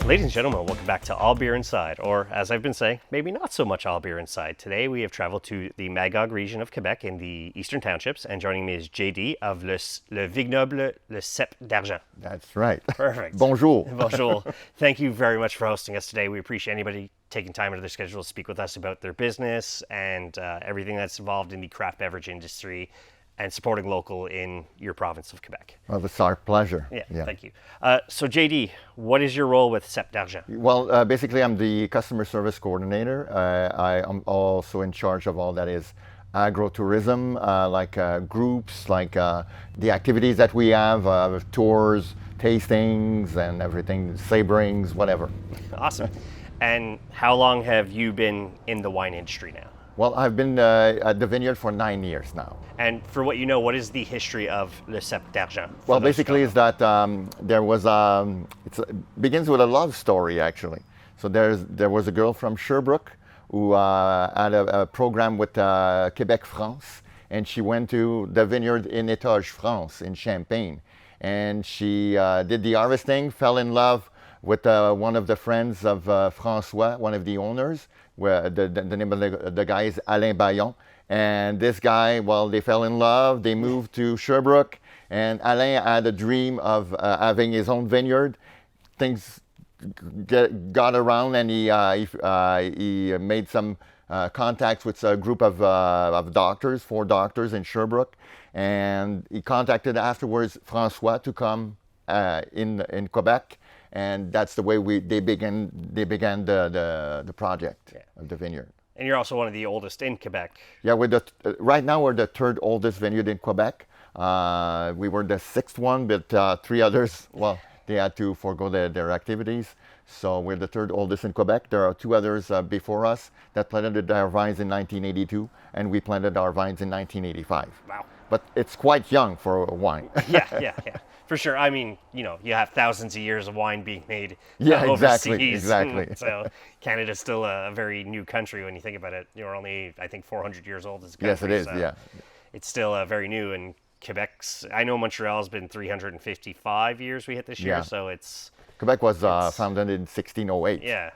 Ladies and gentlemen, welcome back to All Beer Inside, or as I've been saying, maybe not so much All Beer Inside. Today we have traveled to the Magog region of Quebec in the eastern townships, and joining me is JD of Le Vignoble Le Cep d'Argent. That's right. Perfect. Bonjour. Bonjour. Thank you very much for hosting us today. We appreciate anybody taking time out of their schedule to speak with us about their business and everything that's involved in the craft beverage industry and supporting local in your province of Quebec. Well, it's our pleasure. Yeah. Thank you. So JD, what is your role with Cep d'Argent? Well, basically, I'm the customer service coordinator. I am also in charge of all that is agro-tourism, like groups, like the activities that we have, tours, tastings, and everything, saberings, whatever. Awesome. And how long have you been in the wine industry now? Well, I've been at the vineyard for 9 years now. And for what you know, what is the history of Le Cep d'Argent? Well, basically, is that there was it begins with a love story actually. So there was a girl from Sherbrooke who had a program with Quebec, France, and she went to the vineyard in Étage, France, in Champagne, and she did the harvesting, fell in love with one of the friends of François, one of the owners. Where the name of the guy is Alain Bayon. And this guy, well, they fell in love, they moved to Sherbrooke, and Alain had a dream of having his own vineyard. Things got around, and he made some contacts with a group of doctors, 4 doctors in Sherbrooke, and he contacted afterwards François to come in Quebec. And that's the way they began the project of the vineyard. And you're also one of the oldest in Quebec. Yeah, right now we're the 3rd oldest vineyard in Quebec. We were the 6th one, but 3 others, well, they had to forego their activities. So we're the 3rd oldest in Quebec. There are 2 others before us that planted their vines in 1982, and we planted our vines in 1985. Wow. But it's quite young for wine. Yeah. For sure. I mean, you have thousands of years of wine being made exactly, overseas. exactly. So Canada's still a very new country when you think about it. You're only, I think, 400 years old as a country. Yes, it is, so yeah. It's still very new, and Quebec's, I know Montreal's been 355 years we hit this year, so it's... Quebec was founded in 1608. Yeah.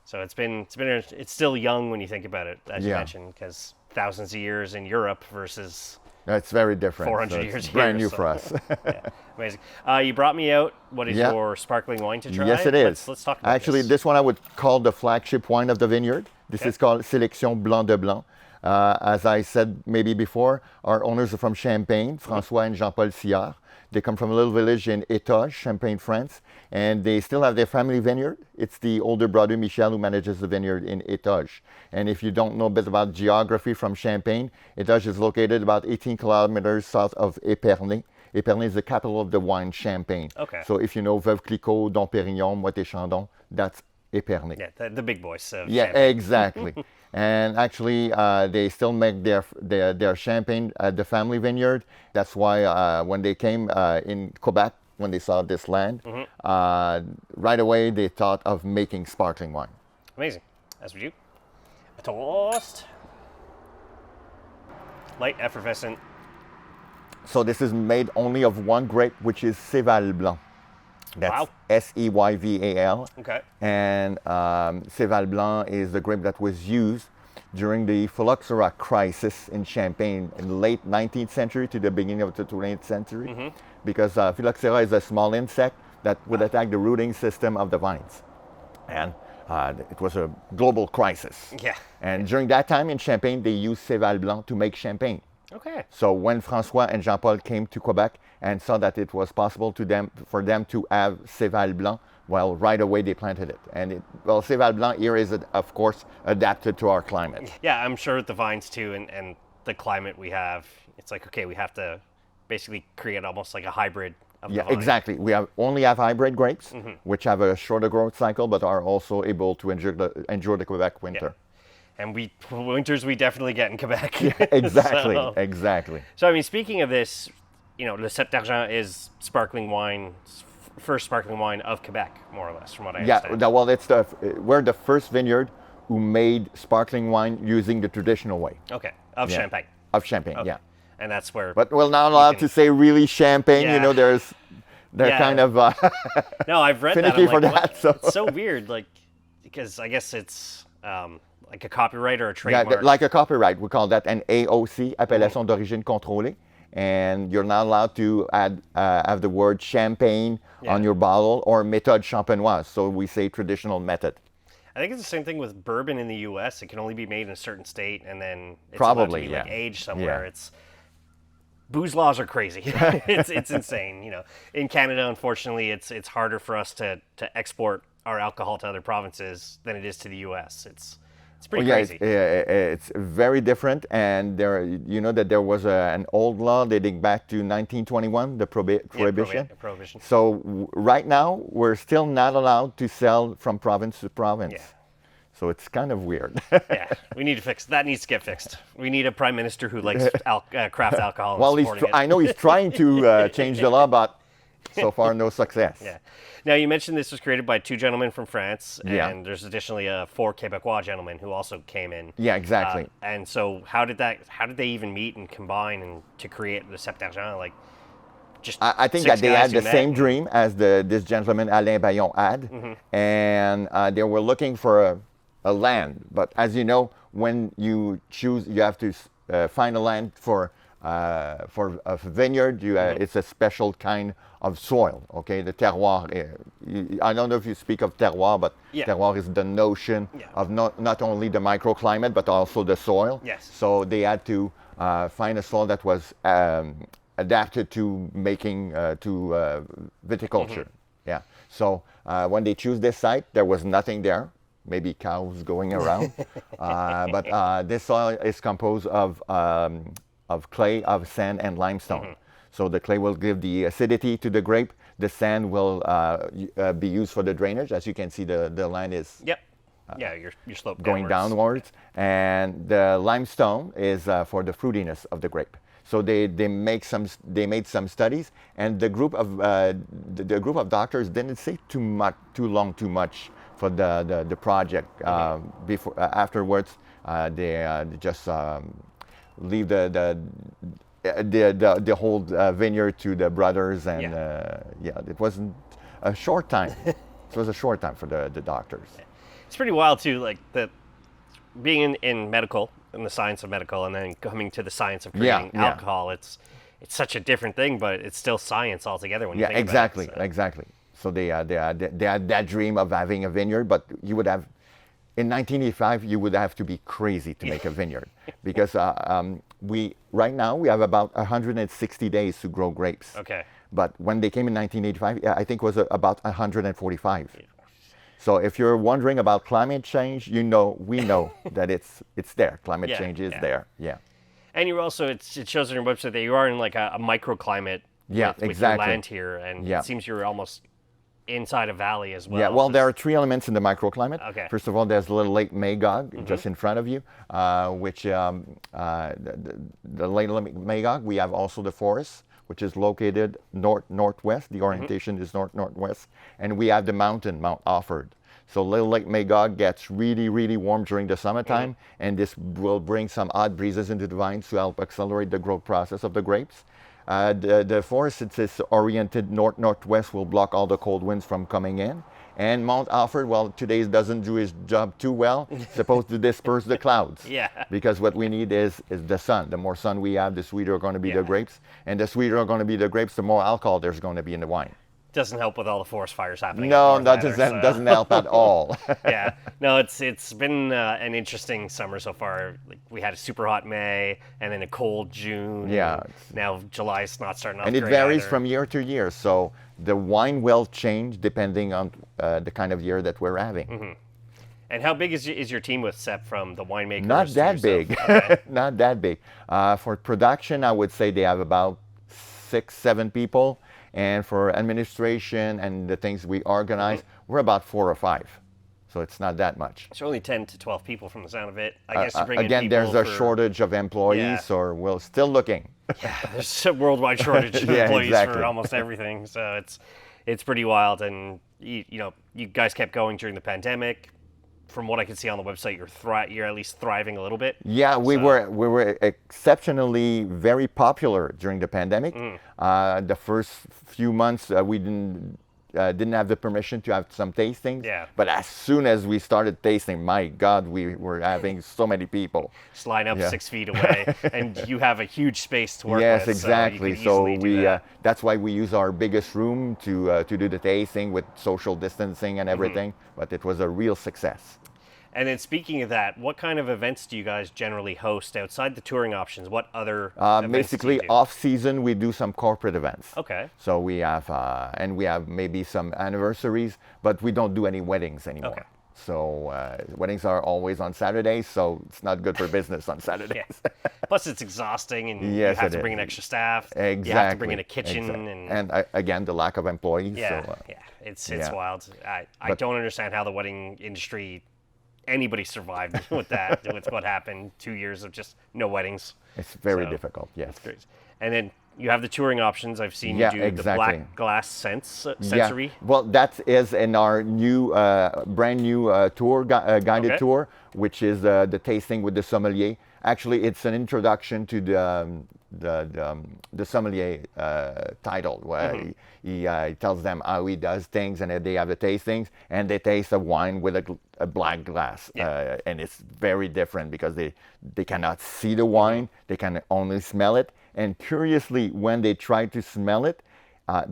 So it's still young when you think about it, as you mentioned, because thousands of years in Europe versus... It's very different. 400 so years it's brand new for us. Yeah, amazing. You brought me out. What is your sparkling wine to try? Yes, it is. Let's talk about Actually, this one I would call the flagship wine of the vineyard. This is called Sélection Blanc de Blanc. As I said maybe before, our owners are from Champagne, François and Jean-Paul Sillard. They come from a little village in Étage, Champagne, France, and they still have their family vineyard. It's the older brother, Michel, who manages the vineyard in Étage. And if you don't know a bit about geography from Champagne, Étage is located about 18 kilometers south of Épernay. Épernay is the capital of the wine Champagne. Okay. So if you know Veuve Clicquot, Dom Pérignon, Moët-et-Chandon, that's Épernay. Yeah, the big boys. Yeah, Champagne. Exactly. And actually, they still make their champagne at the family vineyard. That's why when they came in Quebec, when they saw this land, right away they thought of making sparkling wine. Amazing. As we do. A toast. Light, effervescent. So this is made only of one grape, which is Céval Blanc. That's Seyval. Okay. And Céval Blanc is the grape that was used during the phylloxera crisis in Champagne in the late 19th century to the beginning of the 20th century. Because phylloxera is a small insect that would attack the rooting system of the vines. And it was a global crisis. Yeah. And during that time in Champagne, they used Céval Blanc to make champagne. Okay. So when François and Jean-Paul came to Quebec and saw that it was possible for them to have Céval Blanc, well, right away they planted it. And Céval Blanc here is, of course, adapted to our climate. Yeah, I'm sure with the vines too and the climate we have, it's like, okay, we have to basically create almost like a hybrid of the vine. Exactly. We only have hybrid grapes, which have a shorter growth cycle, but are also able to endure the Quebec winter. Yeah. And winters we definitely get in Quebec. Yeah, exactly, exactly. So, I mean, speaking of this, Le Cep d'Argent is sparkling wine, first sparkling wine of Quebec, more or less, from what I understand. Yeah, well, we're the first vineyard who made sparkling wine using the traditional way. Okay, of Champagne. Of Champagne, okay. yeah. And that's where... But we're not allowed to say really Champagne, Yeah. They're Yeah. kind of No, I've read that. finicky I'm for like, that. what? So It's so weird, like, because I guess it's like a copyright or a yeah, trademark. like a copyright, we call that an AOC, appellation d'origine contrôlée, and you're not allowed to add have the word champagne on your bottle or méthode champenoise. So we say traditional method. I think it's the same thing with bourbon in the U.S. It can only be made in a certain state, and then it's Probably, allowed to be like yeah. aged somewhere. Yeah. It's booze laws are crazy. it's insane. You know, in Canada, unfortunately, it's harder for us to export our alcohol to other provinces than it is to the U.S. It's pretty Yeah, crazy. it's very different, and you know that there was an old law dating back to 1921, the prohibition. Prohibition. So right now, we're still not allowed to sell from province to province. Yeah. So it's kind of weird. Yeah, we need to fix that. Needs to get fixed. We need a prime minister who likes craft alcohol. And Well, supporting it. I know he's trying to change the law, but so far no success. Yeah. Now, you mentioned this was created by two gentlemen from France, Yeah. and there's additionally four Quebecois gentlemen who also came in. Yeah, exactly. And so, how did they even meet and combine and to create the Cep d'Argent? Like, just I think six that they guys had who the met same and- dream as this gentleman Alain Bayon had, and they were looking for a land. But as you know, when you choose, you have to find a land for a vineyard. It's a special kind of soil. Okay, the terroir. I don't know if you speak of terroir, but Yeah. terroir is the notion Yeah. of not only the microclimate but also the soil. Yes. So they had to find a soil that was adapted to making viticulture. Yeah. So when they choose this site, there was nothing there. Maybe cows going around, but this soil is composed of clay, of sand, and limestone. So the clay will give the acidity to the grape. The sand will be used for the drainage. As you can see, the land is Yep. Yeah, your slope going downwards, and the limestone is for the fruitiness of the grape. So they made some studies, and the group of doctors didn't say too much for the project. Afterwards, they just leave the whole vineyard to the brothers, and it wasn't a short time. It was a short time for the doctors. It's pretty wild too, like that being in medical, in the science of medical, and then coming to the science of creating Yeah. alcohol. It's such a different thing, but it's still science altogether when you Yeah, think exactly, about it. So, exactly. So they had that dream of having a vineyard, but you would have, in 1985, you would have to be crazy to make a vineyard, because right now we have about 160 days to grow grapes. Okay. But when they came in 1985, I think it was about 145. So if you're wondering about climate change, we know that it's there. Climate Yeah, change is yeah. there. Yeah. And you're also, it shows on your website that you are in like a microclimate Yeah, with your exactly. land here, and Yeah. it seems you're almost inside a valley as well. Yeah, well, there are three elements in the microclimate. Okay. First of all, there's the little Lake Magog just in front of you, which the Lake Magog. We have also the forest, which is located northwest. The orientation is northwest, and we have the mountain, Mount Offord. So Little Lake Magog gets really, really warm during the summertime, and this will bring some odd breezes into the vines to help accelerate the growth process of the grapes. The forest, since it's oriented northwest, will block all the cold winds from coming in. And Mount Offord, well, today doesn't do his job too well. It's supposed to disperse the clouds. Yeah. Because what we need is the sun. The more sun we have, the sweeter are going to be the grapes. And the sweeter are going to be the grapes, the more alcohol there's going to be in the wine. Doesn't help with all the forest fires happening. No, up that north either, doesn't help at all. Yeah, no, it's been an interesting summer so far. Like, we had a super hot May and then a cold June. Yeah. and now July's not starting off And it great varies either. from year to year. So the wine will change depending on the kind of year that we're having. And how big is your team with Cep, from the winemakers? Not to that yourself? big. Okay. Not that big. For production, I would say they have about 6-7 people. And for administration and the things we organize, we're about 4 or 5. So it's not that much. It's only 10 to 12 people from the sound of it. I guess you bring in Again, people there's a for- shortage of employees, Yeah. or we're still looking. Yeah, there's a worldwide shortage of Yeah, employees exactly. for almost everything. So it's pretty wild. And you guys kept going during the pandemic. from what I can see on the website, you're at least thriving a little bit. Yeah, we were exceptionally very popular during the pandemic. The first few months we didn't have the permission to have some tastings. Yeah. But as soon as we started tasting, my God, we were having so many people. Just line up 6 feet away, and you have a huge space to work Yes, with. exactly. So, you we that. that's why we use our biggest room to do the tasting with social distancing and everything. But it was a real success. And then speaking of that, what kind of events do you guys generally host outside the touring options? What other events Basically, do you do? off season we do some corporate events. Okay. So we have maybe some anniversaries, but we don't do any weddings anymore. Okay. So weddings are always on Saturdays, so it's not good for business on Saturdays. Yeah. Plus, it's exhausting, and Yes, you have it to bring in is. extra staff. Exactly. You have to bring in a kitchen, and again, the lack of employees. yeah, So, yeah, it's yeah. wild. I don't understand how the wedding industry, anybody survived with that, with what happened. 2 years of just no weddings. it's very So, difficult. Yes. That's great. And then you have the touring options. I've seen Yeah, you do exactly. the black glass sensory. Well, that is in our new, brand new guided Okay. tour, which is the tasting with the sommelier. Actually, it's an introduction to the sommelier title, where he tells them how he does things, and they have the tastings, and they taste a wine with a black glass, Yeah. and it's very different because they cannot see the wine, they can only smell it. And curiously, when they try to smell it,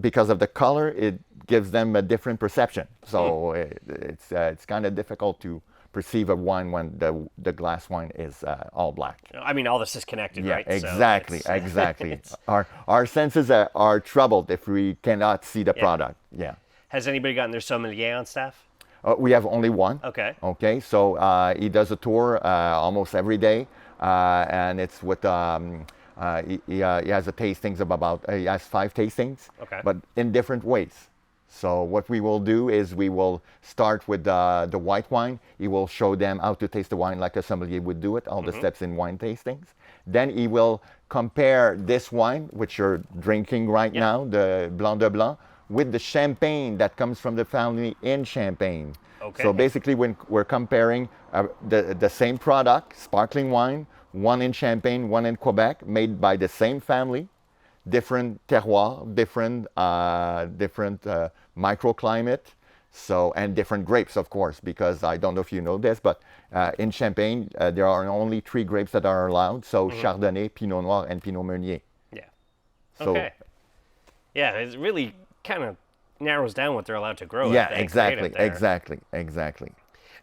because of the color, it gives them a different perception. So it's kind of difficult to perceive a wine when the glass wine is all black. I mean, all this is connected, Yeah, right? So exactly, it's- exactly. Our senses are troubled if we cannot see the product. Yeah. Has anybody gotten their sommelier on staff? We have only one. Okay. Okay, so he does a tour almost every day, and it's with he has a tastings of he has 5 tastings, Okay. but in different ways. So what we will do is we will start with the white wine. He will show them how to taste the wine like a sommelier would do it, all the steps in wine tastings. Then he will compare this wine, which you're drinking right now, the Blanc de Blanc, with the champagne that comes from the family in Champagne. Okay. So basically, when we're comparing the same product, sparkling wine, one in Champagne, one in Quebec, made by the same family, different terroir, different microclimate, and different grapes, of course, because I don't know if you know this, but in Champagne, there are only 3 grapes that are allowed, so Chardonnay, Pinot Noir, and Pinot Meunier. Yeah. So, Okay. Yeah, it really kind of narrows down what they're allowed to grow. yeah, at Bank Creative exactly, there. exactly.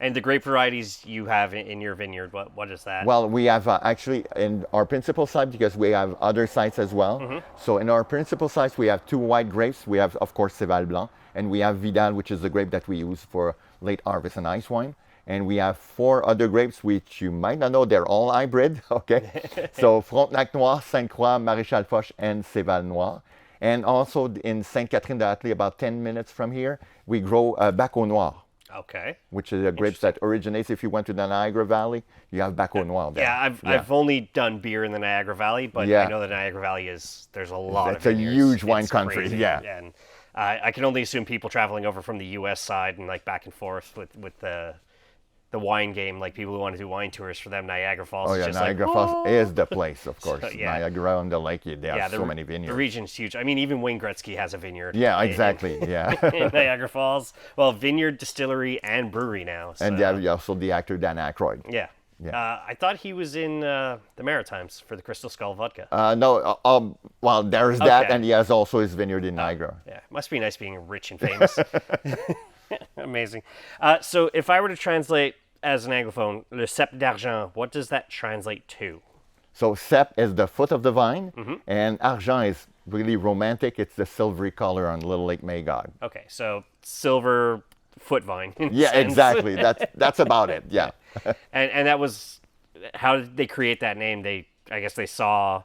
And the grape varieties you have in your vineyard, what is that? Well, we have actually in our principal site, because we have other sites as well. So in our principal sites, we have 2 white grapes. We have, of course, Céval Blanc, and we have Vidal, which is the grape that we use for late harvest and ice wine. And we have 4 other grapes, which you might not know, they're all hybrid, okay? So Frontenac Noir, Sainte-Croix, Maréchal Foch, and Céval Noir. And also in Sainte-Catherine-de-Hatley, about 10 minutes from here, we grow Baco Noir, Okay. which is a grape that originates. If you went to the Niagara Valley, you have Baco Noir there. Yeah, I've only done beer in the Niagara Valley, but Yeah. I know the Niagara Valley there's a lot It's of a vineyards. huge wine It's country, crazy. yeah. And I can only assume people traveling over from the U.S. side and like back and forth with the wine game, like people who want to do wine tours, for them Niagara Falls Oh is yeah, just Niagara like, Falls is the place, of course. yeah. Niagara on the lake, they have the, so many The vineyards. region's huge. I mean, even Wayne Gretzky has a vineyard. Yeah, in- exactly. Yeah. in Niagara Falls. Well, vineyard, distillery, and brewery now. So, And you have also the actor Dan Aykroyd. yeah. Yeah. I thought he was in the Maritimes for the Crystal Skull vodka. No, well, there's that, Okay. and he has also his vineyard in Niagara. Yeah, must be nice being rich and famous. Amazing. So if I were to translate as an Anglophone, Le Cep d'Argent, what does that translate to? So cep is the foot of the vine, and argent is really romantic. It's the silvery color on Little Lake Magog. Okay, so silver foot vine. in a Yeah, sense. exactly. That's about it. Yeah. And that was, how did they create that name? I guess they saw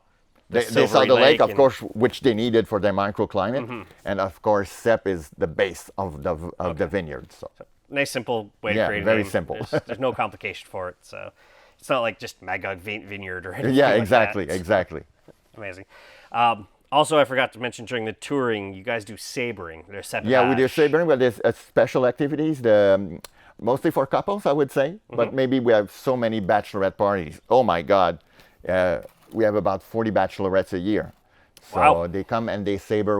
the They saw silvery the lake, of and- course, which they needed for their microclimate, and of course, cep is the base of the vineyard. So Nice, simple way to Yeah, create a very name. simple. There's no complication for it, so it's not like just Magog Vineyard or anything yeah, like exactly, that. exactly. Amazing. Also, I forgot to mention during the touring, you guys do sabering. There's Yeah, we do sabering, but there's special activities. Mostly for couples, I would say, but maybe we have so many bachelorette parties. Oh my God, we have about 40 bachelorettes a year. So Wow. they come and they saber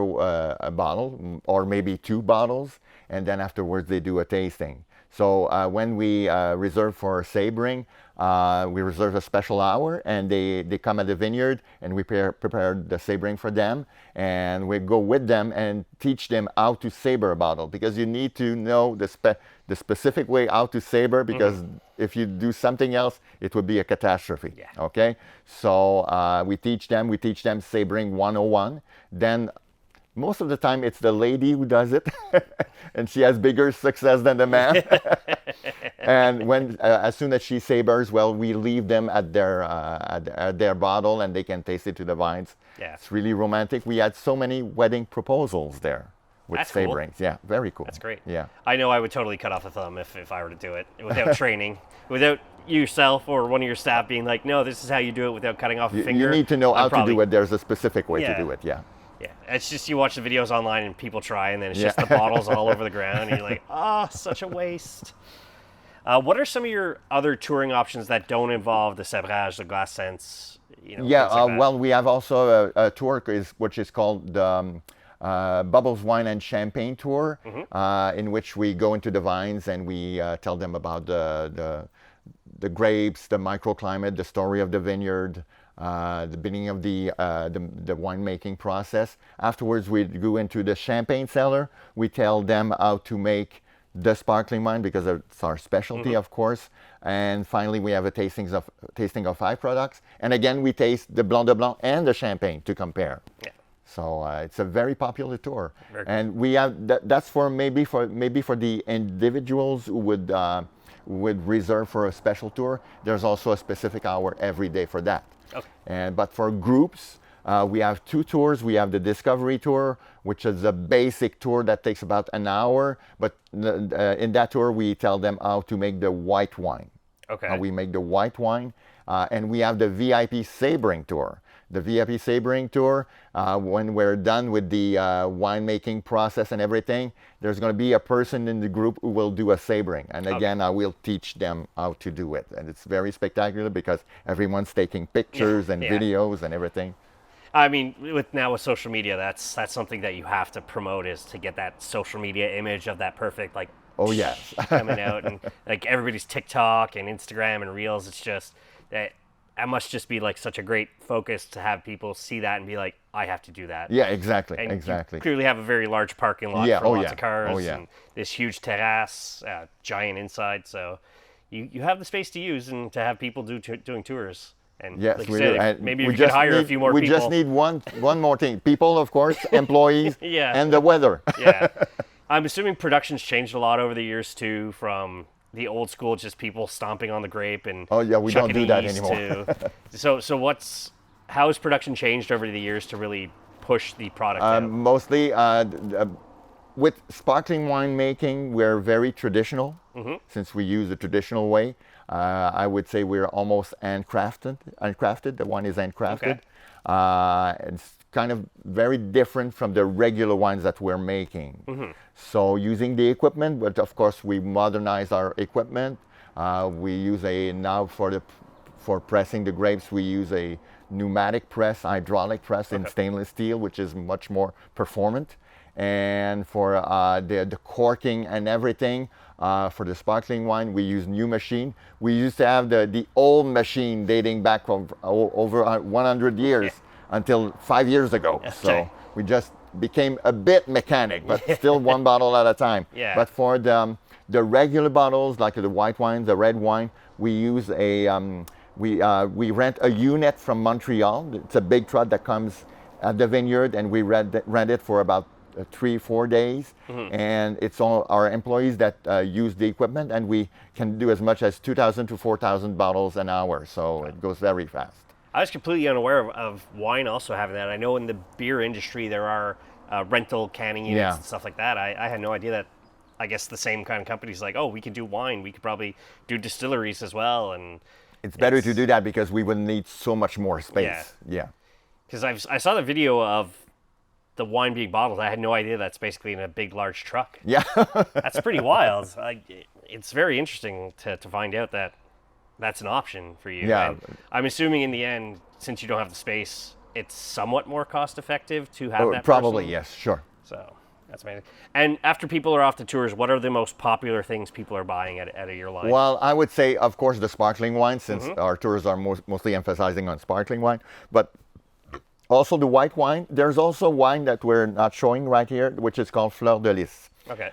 a bottle or maybe 2 bottles, and then afterwards they do a tasting. So when we reserve for sabering, we reserve a special hour, and they come at the vineyard, and we prepare the sabering for them, and we go with them and teach them how to saber a bottle, because you need to know the specific way how to saber, because if you do something else, it would be a catastrophe. Yeah. Okay, so we teach them sabering 101. Then most of the time it's the lady who does it, and she has bigger success than the man. And when as soon as she sabers, well, we leave them at their bottle, and they can taste it to the vines. Yeah. It's really romantic. We had so many wedding proposals there with That's cool. saberings. Yeah, very cool. That's great. Yeah. I know I would totally cut off a thumb if I were to do it without training, without yourself or one of your staff being like, no, this is how you do it without cutting off a finger. You need to know how to do it. There's a specific way Yeah. to do it. Yeah. Yeah, it's just you watch the videos online and people try, and then it's just the bottles all over the ground, and you're like, such a waste. What are some of your other touring options that don't involve the sabrage, the glass scents? You know, things like that? Well, we have also a tour which is called the Bubbles Wine and Champagne Tour, in which we go into the vines and we tell them about the grapes, the microclimate, the story of the vineyard, the beginning of the winemaking process. Afterwards, we go into the champagne cellar. We tell them how to make the sparkling wine, because it's our specialty, of course. And finally, we have a tasting of 5 products. And again, we taste the Blanc de Blanc and the champagne to compare. Yeah. So it's a very popular tour. Very cool. And we have that's for maybe for the individuals who would reserve for a special tour. There's also a specific hour every day for that. Okay. But for groups, we have 2 tours. We have the Discovery Tour, which is a basic tour that takes about an hour. But in that tour, we tell them how to make the white wine. Okay. How we make the white wine. And we have the VIP Sabering Tour. The VIP Sabering Tour, when we're done with the winemaking process and everything, there's going to be a person in the group who will do a sabering. And again, I will teach them how to do it. And it's very spectacular because everyone's taking pictures and videos and everything. I mean, with social media, that's something that you have to promote, is to get that social media image of that perfect, like, Oh, yes. coming out, and like everybody's TikTok and Instagram and Reels. It's just that must just be like such a great focus to have people see that and be like, I have to do that. Yeah, exactly, And exactly. you clearly have a very large parking lot Yeah, for lots of cars, oh, yeah. and this huge terrace, giant inside. So you have the space to use and to have people doing tours. And Yes, like you we said, do. And maybe we if you could just hire a need- few more we people. just need one more thing. People, of course, employees, Yeah. and the weather. Yeah. I'm assuming production's changed a lot over the years too, from the old school, just people stomping on the grape and Oh, yeah, we don't chucking do that yeast anymore. How has production changed over the years to really push the product out? Mostly with sparkling wine making, we're very traditional, since we use the traditional way. I would say we're almost handcrafted. The wine is handcrafted. It's kind of very different from the regular wines that we're making. So using the equipment, but of course we modernize our equipment. We use for pressing the grapes, we use a pneumatic press, hydraulic press in stainless steel, which is much more performant. And for the corking and everything, for the sparkling wine, we use new machine. We used to have the old machine dating back from over 100 years until 5 years ago. Okay. So we just became a bit mechanic, but still one bottle at a time. Yeah. But for the regular bottles, like the white wine, the red wine, we use we rent a unit from Montreal. It's a big truck that comes at the vineyard, and we rent it for about 3-4 days, and it's all our employees that use the equipment, and we can do as much as 2,000 to 4,000 bottles an hour, so it goes very fast. I was completely unaware of wine also having that. I know in the beer industry there are rental canning units and stuff like that. I had no idea that. I guess the same kind of companies like, oh, we can do wine, we could probably do distilleries as well, and it's better to do that because we would need so much more space. Yeah. Because I saw the video of the wine being bottled. I had no idea that's basically in a big, large truck. Yeah. That's pretty wild. it's very interesting to find out that that's an option for you. Yeah. And I'm assuming in the end, since you don't have the space, it's somewhat more cost effective to have that Probably, person. yes, sure. So that's amazing. And after people are off the tours, what are the most popular things people are buying at your line? Well, I would say, of course, the sparkling wine, since our tours are mostly emphasizing on sparkling wine, but also the white wine. There's also wine that we're not showing right here, which is called Fleur de Lys. Okay.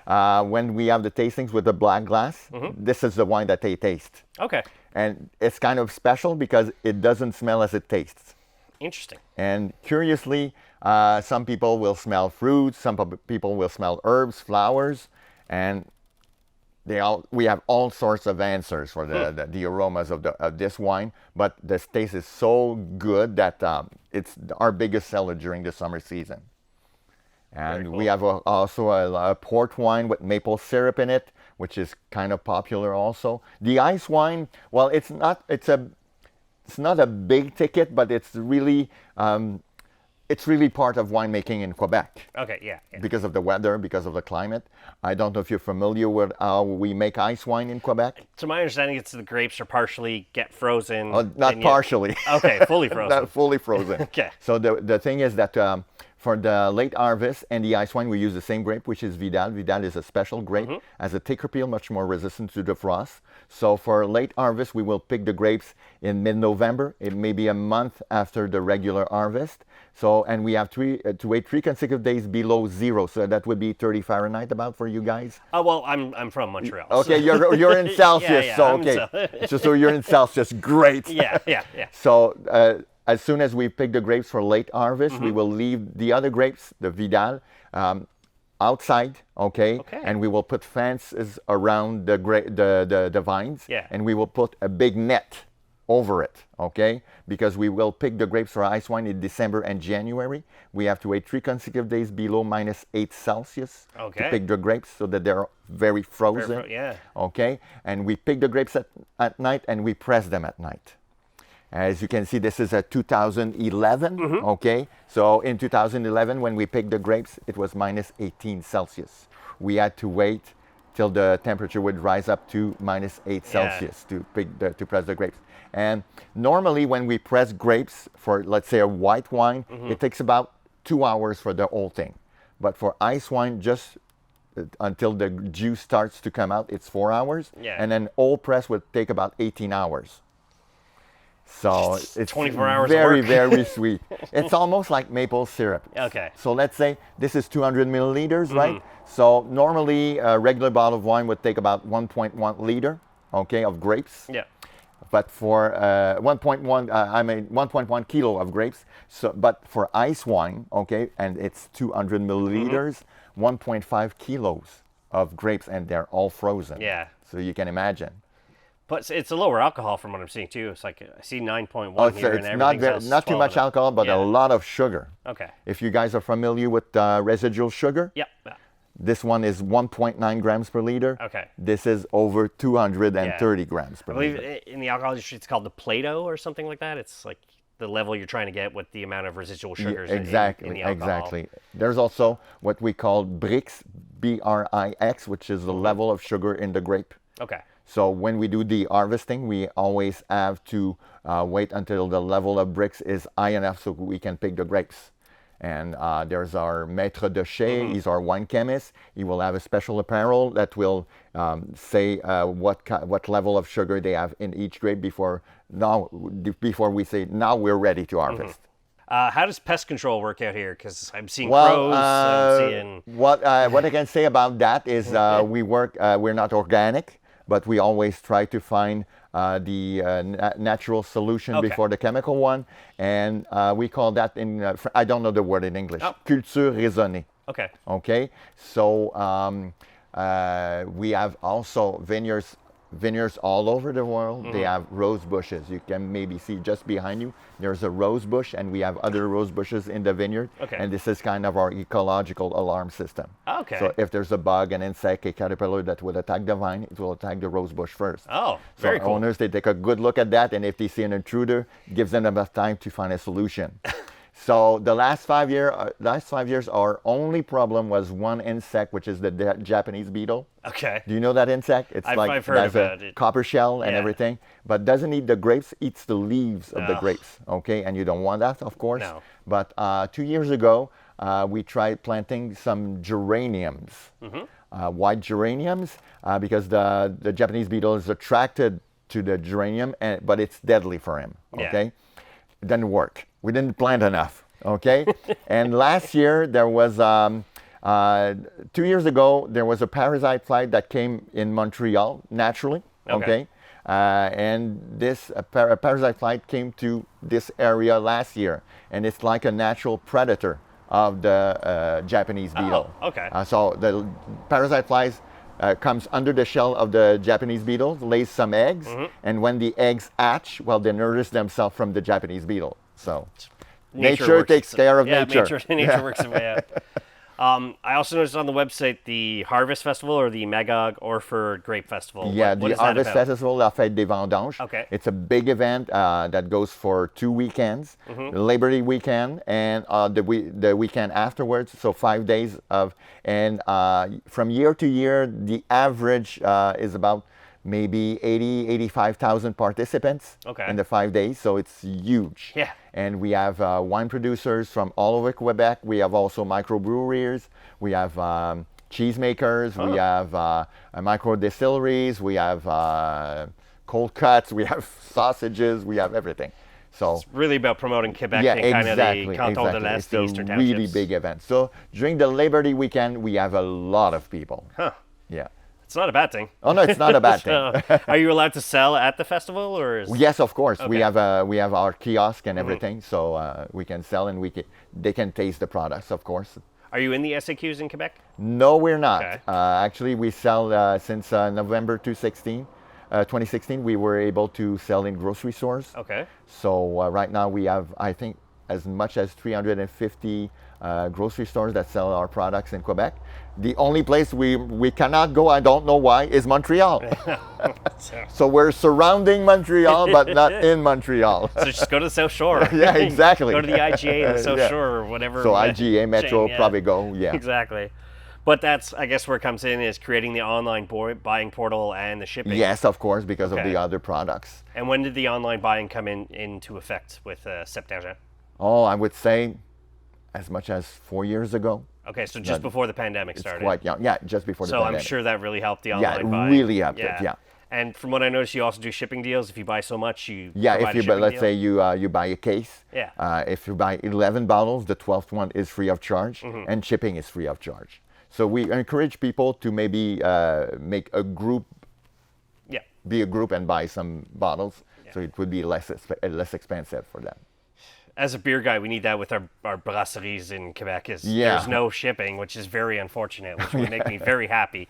When we have the tastings with the black glass, this is the wine that they taste. Okay. And it's kind of special because it doesn't smell as it tastes. Interesting. And curiously, some people will smell fruits, some people will smell herbs, flowers, and we have all sorts of answers for the aromas of this wine. But the taste is so good that it's our biggest seller during the summer season. And cool. we have also a port wine with maple syrup in it, which is kind of popular also. The ice wine, well, it's not a big ticket, but it's really part of winemaking in Quebec. Okay, yeah. Because of the weather, because of the climate. I don't know if you're familiar with how we make ice wine in Quebec. To my understanding, it's the grapes are partially get frozen. Not partially. Okay, fully frozen. Not fully frozen. Okay. So the thing is that for the late harvest and the ice wine, we use the same grape, which is Vidal. Vidal is a special grape, has a thicker peel, much more resistant to the frost. So for late harvest, we will pick the grapes in mid-November. It may be a month after the regular harvest. So, and we have to wait 3 consecutive days below zero. So that would be 30 Fahrenheit about for you guys. Oh, well, I'm from Montreal. Okay, you're in Celsius. Yeah, so I'm okay, so you're in Celsius. Great. Yeah. So as soon as we pick the grapes for late harvest, we will leave the other grapes, the Vidal, outside, okay? And we will put fences around the vines, and we will put a big net over it, okay? Because we will pick the grapes for ice wine in December and January. We have to wait 3 consecutive days below -8 Celsius to pick the grapes so that they're very frozen, okay? And we pick the grapes at night and we press them at night. As you can see, this is a 2011, okay? So in 2011, when we picked the grapes, it was -18 Celsius. We had to wait till the temperature would rise up to -8 Celsius to press the grapes. And normally when we press grapes for, let's say, a white wine, it takes about 2 hours for the whole thing. But for ice wine, just until the juice starts to come out, it's 4 hours. And then all press would take about 18 hours. So it's 24 hours very, of work. very sweet. It's almost like maple syrup. Okay. So let's say this is 200 milliliters, right? So normally a regular bottle of wine would take about 1.1 liter, okay, of grapes. Yeah. But for 1.1 kilo of grapes. So, but for ice wine, okay, and it's 200 milliliters, 1.5 kilos of grapes, and they're all frozen. Yeah. So you can imagine. But it's a lower alcohol from what I'm seeing too. It's like I see 9.1 here, and it's everything not too much alcohol, but a lot of sugar. Okay. If you guys are familiar with residual sugar, Yep. this one is 1.9 grams per liter. Okay. This is over 230 grams per I believe liter. in the alcohol industry it's called the Plato or something like that. It's like the level you're trying to get with the amount of residual sugars in the alcohol. Exactly. There's also what we call Brix, B-R-I-X, which is the level of sugar in the grape. Okay. So when we do the harvesting, we always have to wait until the level of Brix is high enough so we can pick the grapes. And there's our maître de chai, he's our wine chemist. He will have a special apparel that will say what level of sugar they have in each grape before we say, now we're ready to harvest. How does pest control work out here? Because I'm seeing crows. I'm seeing... What I can say about that is we're not organic, but we always try to find the natural solution before the chemical one. And we call that I don't know the word in English, culture raisonnée. Okay. Okay. So we have also vineyards all over the world. They have rose bushes. You can maybe see just behind you, there's a rose bush, and we have other rose bushes in the vineyard. Okay. And this is kind of our ecological alarm system. Okay. So if there's a bug, an insect, a caterpillar that would attack the vine, it will attack the rose bush first. Oh, very cool. Owners, they take a good look at that, and if they see an intruder, gives them enough time to find a solution. So the last 5 years, our only problem was one insect, which is the Japanese beetle. Okay. Do you know that insect? It's I've heard has about a it. copper shell and Yeah. everything, but doesn't eat the grapes, eats the leaves of the Ugh. grapes, okay? And you don't want that, of course. No. But 2 years ago, we tried planting some geraniums, white geraniums, because the Japanese beetle is attracted to the geranium, but it's deadly for him, Yeah. okay? It didn't work. We didn't plant enough, okay? And last year, there was, 2 years ago, there was a parasite flight that came in Montreal naturally, okay? And this parasite flight came to this area last year, and it's like a natural predator of the Japanese beetle. Oh, okay. So the parasite flies comes under the shell of the Japanese beetle, lays some eggs, and when the eggs hatch, well, they nourish themselves from the Japanese beetle. So nature works takes care of yeah, nature. Nature works its way out. I also noticed on the website the Harvest Festival or the Magog Orford Grape Festival. Yeah, What the is that Harvest about? Festival, la Fête des vendanges. Okay. It's a big event that goes for 2 weekends, Mm-hmm. the Labor Day weekend and the weekend afterwards, so 5 days of, and from year to year, the average is about maybe 85,000 participants Okay. in the 5 days, so it's huge. Yeah. And we have wine producers from all over Quebec. We have also microbreweries. We have cheesemakers. We have micro distilleries. We have cold cuts. We have sausages. We have everything. So It's really about promoting Quebec yeah, and kind exactly. of the Canton de l'Est, It's the a Eastern really Townships. big event. So during the Labor Day weekend, we have a lot of people. Huh. Yeah. It's not a bad thing. Oh no, it's not a bad thing. So, are you allowed to sell at the festival, or is... Yes, of course. Okay. We have our kiosk and everything, so we can sell and they can taste the products, of course. Are you in the SAQs in Quebec? No, we're not. Okay. Actually, we sell since November 2016. We were able to sell in grocery stores. Okay. So right now we have, I think, as much as 350 grocery stores that sell our products in Quebec. The only place we cannot go, I don't know why, is Montreal. So we're surrounding Montreal, but not in Montreal. So just go to the South Shore. Yeah, exactly. Go to the IGA in the South Yeah. Shore or whatever. So IGA, Metro, chain, yeah. probably go, yeah. Exactly. But that's, I guess, where it comes in is creating the online buying portal and the shipping. Yes, of course, because of Okay. the other products. And when did the online buying come into effect with Cep d'Argent? Oh, I would say as much as 4 years ago. Okay, so just before the pandemic It's started. quite young. Yeah, just before the So pandemic. I'm sure that really helped the Yeah, online it buying. really helped it, yeah. And from what I noticed, you also do shipping deals. If you buy so much, you Yeah, provide if a you shipping let's deal. say you buy a case. Yeah. If you buy 11 bottles, the 12th one is free of charge, Mm-hmm. and shipping is free of charge. So we encourage people to maybe make a group, Yeah. be a group and buy some bottles, so it would be less expensive for them. As a beer guy, we need that with our brasseries in Quebec. Yeah. There's no shipping, which is very unfortunate, which would make me very happy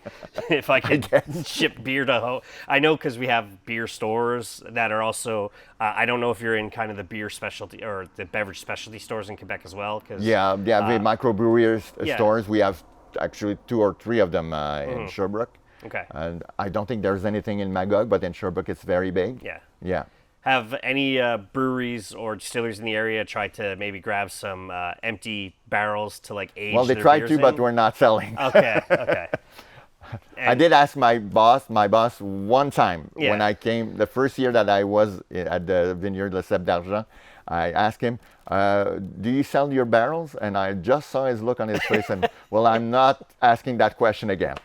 if I could ship beer to home. I know because we have beer stores that are also, I don't know if you're in kind of the beer specialty or the beverage specialty stores in Quebec as well. Cause, Yeah, the microbrewery yeah. stores, we have actually 2 or 3 of them in Sherbrooke. Okay. And I don't think there's anything in Magog, but in Sherbrooke it's very big. Yeah. Yeah. Have any breweries or distilleries in the area tried to maybe grab some empty barrels to like age Well, they their tried beers to, but in? we're not selling. Okay, okay. I did ask my boss one time Yeah. when I came, the first year that I was at the Vineyard Le Cep d'Argent, I asked him, do you sell your barrels? And I just saw his look on his face and, well, I'm not asking that question again.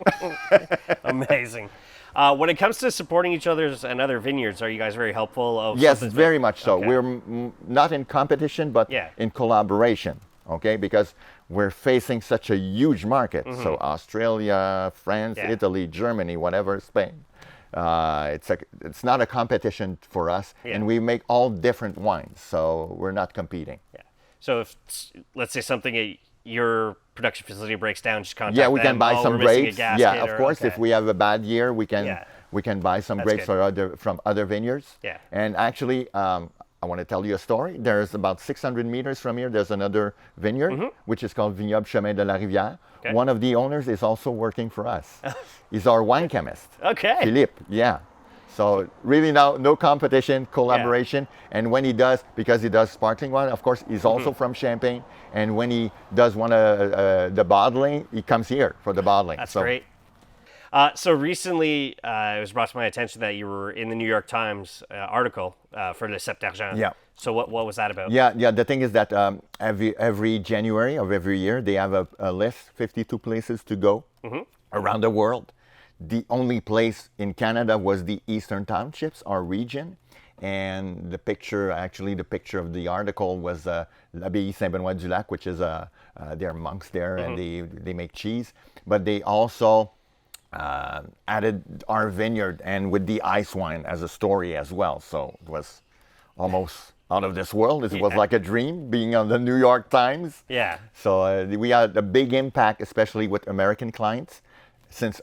Amazing. When it comes to supporting each other's and other vineyards, are you guys very helpful? Of Yes, something very much so. Okay. We're not in competition, but Yeah. in collaboration, okay? Because we're facing such a huge market. So Australia, France, Mm-hmm. Yeah. Italy, Germany, whatever, Spain. It's not a competition for us, Yeah. and we make all different wines, so we're not competing. Yeah. So if, let's say something at your production facility breaks down, just contact Yeah, we them. can buy Oh, some we're missing a grapes. gasket Yeah, of or- course. If okay. we have a bad year, we can Yeah. buy some That's grapes good. from other vineyards. Yeah. And actually, I want to tell you a story. There's about 600 meters from here. There's another vineyard, which is called Vignoble de la Rivière. Okay. One of the owners is also working for us. He's our wine chemist. Okay. Philippe. Yeah. So really no competition, collaboration. And when he does, because he does sparkling wine, of course, he's also from Champagne. And when he does the bottling, he comes here for the bottling. That's great. So recently, it was brought to my attention that you were in the New York Times article for Le Cep d'Argent. Yeah. So what was that about? Yeah. The thing is that every January of every year, they have a list, 52 places to go around the world. The only place in Canada was the Eastern Townships, our region. And the picture of the article was l'Abbaye Saint-Benoît-du-Lac, which is they're monks there, and they make cheese. But they also added our vineyard and with the ice wine as a story as well. So it was almost out of this world. It was like a dream being on the New York Times. Yeah. So we had a big impact, especially with American clients, since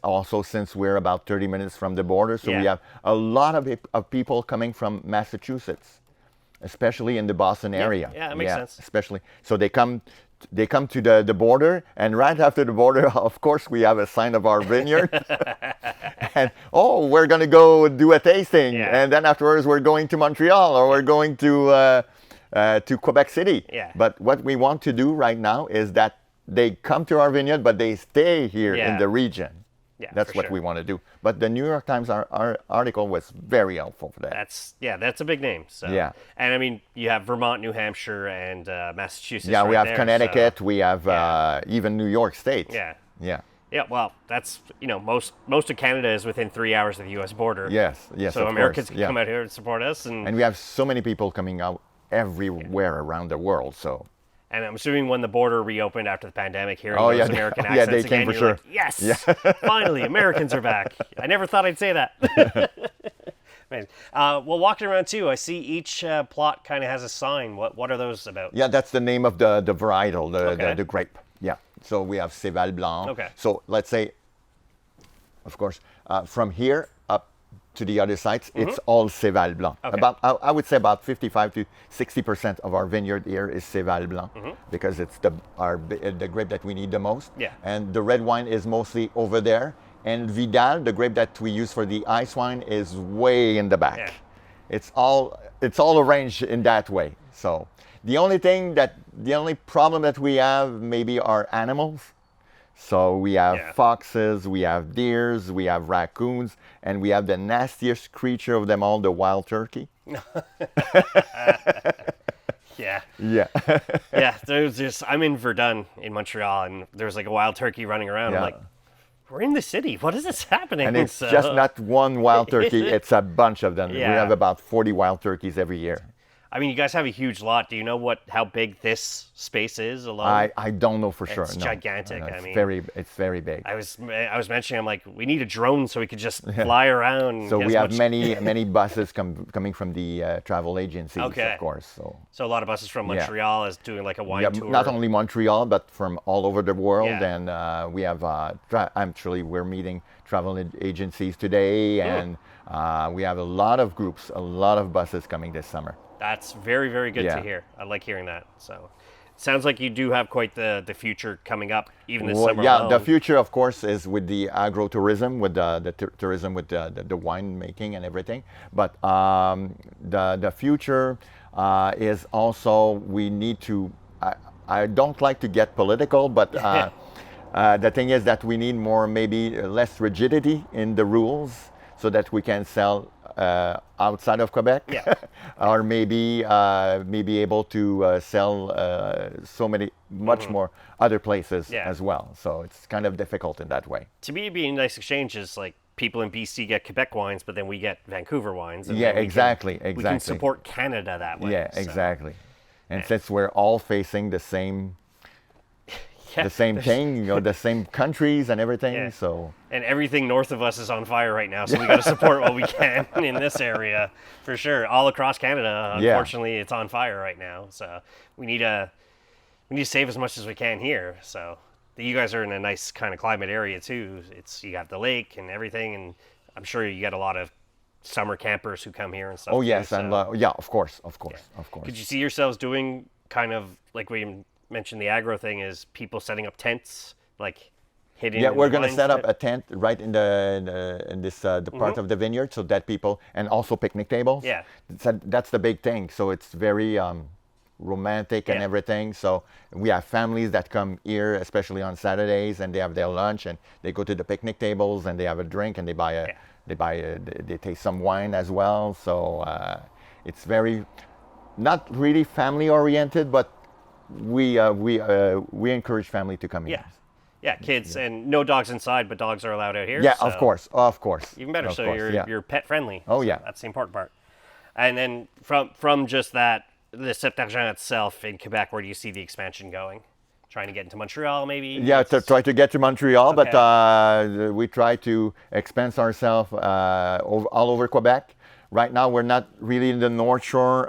we're about 30 minutes from the border. So we have a lot of people coming from Massachusetts, especially in the Boston area. Yeah, that makes sense. Especially. So they come to the border, and right after the border, of course, we have a sign of our vineyard. And, we're going to go do a tasting. Yeah. And then afterwards, we're going to Montreal, or we're going to Quebec City. Yeah. But what we want to do right now is that they come to our vineyard, but they stay here in the region. Yeah, that's what we want to do. But the New York Times our article was very helpful for that. That's a big name. So. Yeah. And I mean, you have Vermont, New Hampshire, and Massachusetts. Yeah, right we have there, Connecticut. So. We have even New York State. Yeah. Yeah. Yeah, well, that's, most of Canada is within 3 hours of the U.S. border. Yes, So of Americans course. can come out here and support us. And we have so many people coming out everywhere around the world. So. And I'm assuming when the border reopened after the pandemic, hearing those American accents they came again, for you're sure. like, yes, finally, Americans are back. I never thought I'd say that. Amazing. Well, walking around too, I see each plot kind of has a sign. What are those about? Yeah, that's the name of the varietal, the grape. Yeah. So we have Céval Blanc. Okay. So let's say, of course, from here up to the other sites, it's all Céval Blanc. Okay. I would say about 55 to 60% of our vineyard here is Céval Blanc because it's the grape that we need the most. Yeah. And the red wine is mostly over there. And Vidal, the grape that we use for the ice wine, is way in the back. Yeah. It's all arranged in that way. So the only problem that we have maybe are animals. So we have foxes, we have deers, we have raccoons, and we have the nastiest creature of them all, the wild turkey. Yeah. Yeah. Yeah, I'm in Verdun in Montreal, and there's like a wild turkey running around. Yeah. I'm like, we're in the city. What is this happening? And it's just not one wild turkey, it's a bunch of them. Yeah. We have about 40 wild turkeys every year. I mean, you guys have a huge lot. Do you know how big this space is alone? I don't know for sure. It's gigantic. No, it's it's very big. I was mentioning, I'm like, we need a drone so we could just fly around. And so get we as have much... many buses coming from the travel agencies, of course. So a lot of buses from Montreal is doing like a wine tour. Not only Montreal, but from all over the world. And we have actually we're meeting travel agencies today, and we have a lot of groups, a lot of buses coming this summer. That's very, very good to hear. I like hearing that. So it sounds like you do have quite the future coming up, even this summer alone. The future, of course, is with the agro-tourism, with the tourism, with the wine making and everything. But the future is also, we need to, I don't like to get political, but the thing is that we need maybe less rigidity in the rules so that we can sell outside of Quebec, or maybe able to sell much more other places as well. So it's kind of difficult in that way. To me, it'd be a nice exchange is like people in BC get Quebec wines, but then we get Vancouver wines. And exactly. We can support Canada that way. Yeah, exactly. And since we're all facing the same thing, the same countries and everything. So and everything north of us is on fire right now, so we got to support what we can in this area for sure. All across Canada, unfortunately, it's on fire right now. So we need to save as much as we can here. So you guys are in a nice kind of climate area too. You have the lake and everything, and I'm sure you get a lot of summer campers who come here and stuff. Oh yes, too, and of course. Could you see yourselves doing kind of like we mentioned the agro thing is people setting up tents, like hidden. Yeah, in we're the going to wines set up to- a tent right in the part of the vineyard, so that people, and also picnic tables. Yeah. That's the big thing. So it's very romantic and Yeah. everything. So we have families that come here, especially on Saturdays, and they have their lunch, and they go to the picnic tables, and they have a drink, and they taste some wine as well. So it's very not really family oriented, but we encourage family to come in. Yeah. Yeah, kids and no dogs inside, but dogs are allowed out here. Yeah, so of course. Even better. Of So course, you're pet friendly. Oh, So yeah. that's the important part. And then from just that, the Cep d'Argent itself in Quebec, where do you see the expansion going? Trying to get into Montreal, maybe? Yeah, to try to get to Montreal, Okay. but we try to expand ourselves all over Quebec. Right now, we're not really in the North Shore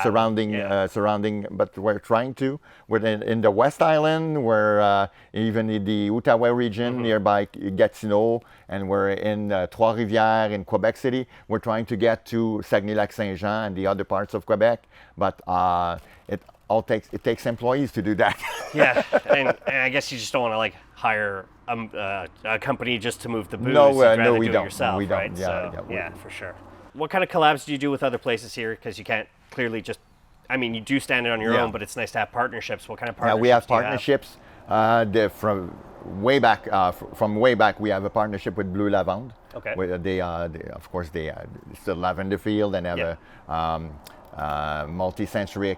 surrounding, but we're trying to. We're in the West Island, we're even in the Outaouais region nearby Gatineau, and we're in Trois-Rivières in Quebec City. We're trying to get to Saguenay-Lac-Saint-Jean and the other parts of Quebec, but it takes employees to do that. Yeah, and I guess you just don't want to like hire a company just to move the booze. No, You'd rather we do it don't. yourself, We don't. right? Yeah, So, yeah, for sure. What kind of collabs do you do with other places here? Because you can't clearly just. I mean, you do stand it on your Yeah. own, but it's nice to have partnersps. What kind of Yeah, partnerships? we have do you partnerships from way back. We have a partnership with Blue Lavande. Okay. Where of course, it's the lavender field, and have a multi-sensory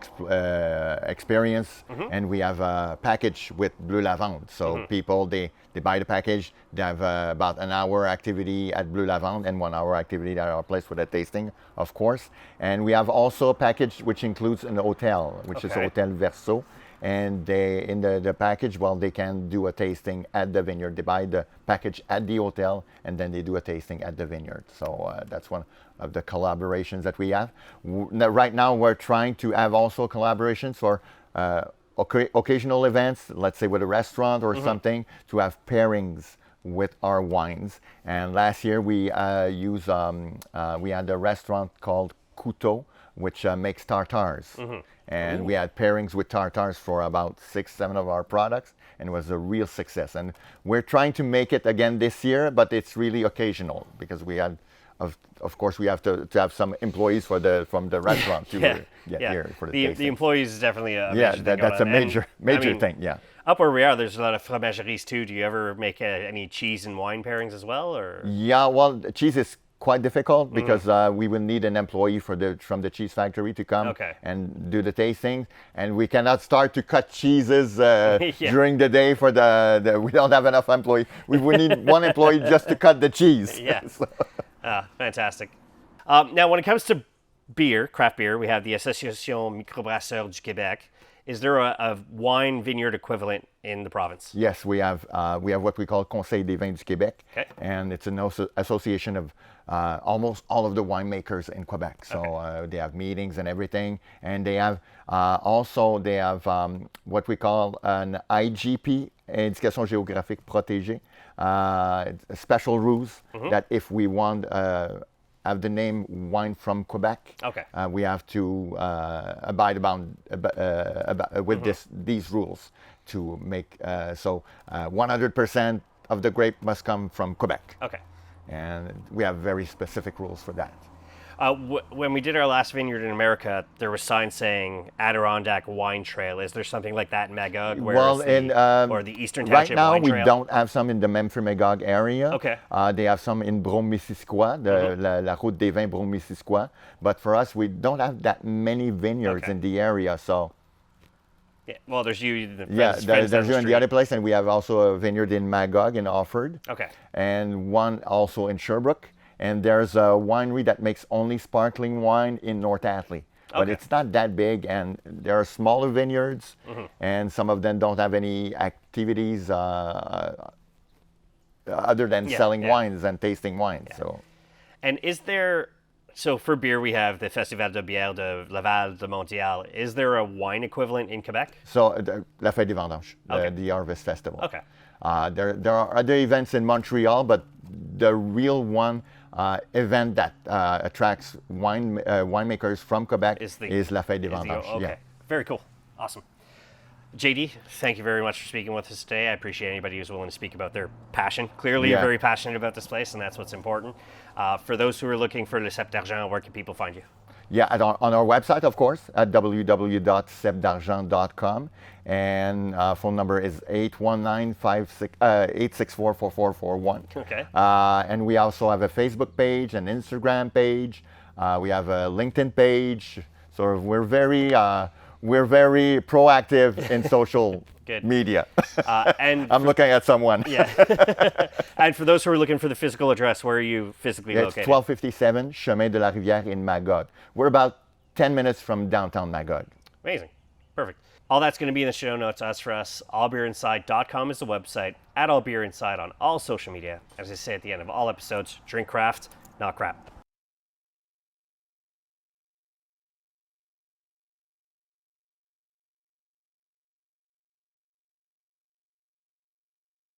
experience, and we have a package with Blue Lavande. So people they buy the package. They have about an hour activity at Blue Lavande and 1 hour activity at our place with a tasting, of course. And we have also a package which includes an hotel, which is Okay. Hotel Verso. And in the package, well, they can do a tasting at the vineyard. They buy the package at the hotel, and then they do a tasting at the vineyard. So that's one of the collaborations that we have. Right now, we're trying to have also collaborations for occasional events, let's say with a restaurant or something, to have pairings with our wines. And last year, we had a restaurant called Couteau, which makes tartars. And we had pairings with tartars for about 6-7 of our products, and it was a real success. And we're trying to make it again this year, but it's really occasional because we had, of course, we have to have some employees from the restaurant to get here for the tasting. The employees is definitely a Yeah, major thing that's a going on. major And, thing. Yeah. Up where we are, there's a lot of fromageries too. Do you ever make any cheese and wine pairings as well, or? Yeah, well, cheese is quite difficult because we will need an employee from the cheese factory to come and do the tasting, and we cannot start to cut cheeses during the day for we don't have enough employees. We need one employee just to cut the cheese. Yeah. Fantastic. Now, when it comes to beer, craft beer, we have the Association Microbrasseurs du Québec. Is there a wine vineyard equivalent in the province? Yes, we have what we call Conseil des vins du Québec, and it's an association of almost all of the winemakers in Quebec. So they have meetings and everything, and they have what we call an IGP, Indication Géographique Protégée, special rules that if we want have the name wine from Quebec, we have to abide with these rules to make 100% of the grape must come from Quebec. Okay. And we have very specific rules for that. When we did our last vineyard in America, there was signs saying Adirondack Wine Trail. Is there something like that in Magog? Well, or the Eastern right Township now Wine we Trail? don't have some in the Memphrey-Magog area. Okay. They have some in Brome-Missisquoi, la Route des Vins Brome-Missisquoi. But for us, we don't have that many vineyards in the area. So yeah, well, there's you. there's you in the other place, and we have also a vineyard in Magog in Offord. Okay. And one also in Sherbrooke. And there's a winery that makes only sparkling wine in North Atlee. But it's not that big, and there are smaller vineyards, and some of them don't have any activities other than selling wines and tasting wines. Yeah. So, and is there? So for beer, we have the Festival de Bière de Laval de Montréal. Is there a wine equivalent in Quebec? So la Fête des vendanges, the Harvest Festival. Okay. There are other events in Montreal, but the real one event that attracts winemakers from Quebec is La Fête des vendanges. Okay. Very cool. Awesome. JD, thank you very much for speaking with us today. I appreciate anybody who's willing to speak about their passion. Clearly, Yeah. you're very passionate about this place, and that's what's important. For those who are looking for Le Cep d'Argent, where can people find you? Yeah, on our website, of course, at www.cepdargent.com. And phone number is 864-4441. Okay. And we also have a Facebook page, an Instagram page. We have a LinkedIn page. So we're very proactive in social Good. media. And I'm looking at someone. yeah. And for those who are looking for the physical address, where are you physically It's located? 1257 Chemin de la Rivière in Magog. We're about 10 minutes from downtown Magog. Amazing. Perfect. All that's going to be in the show notes. As for us, allbeerinside.com is the website. At allbeerinside on all social media. As I say at the end of all episodes, drink craft, not crap.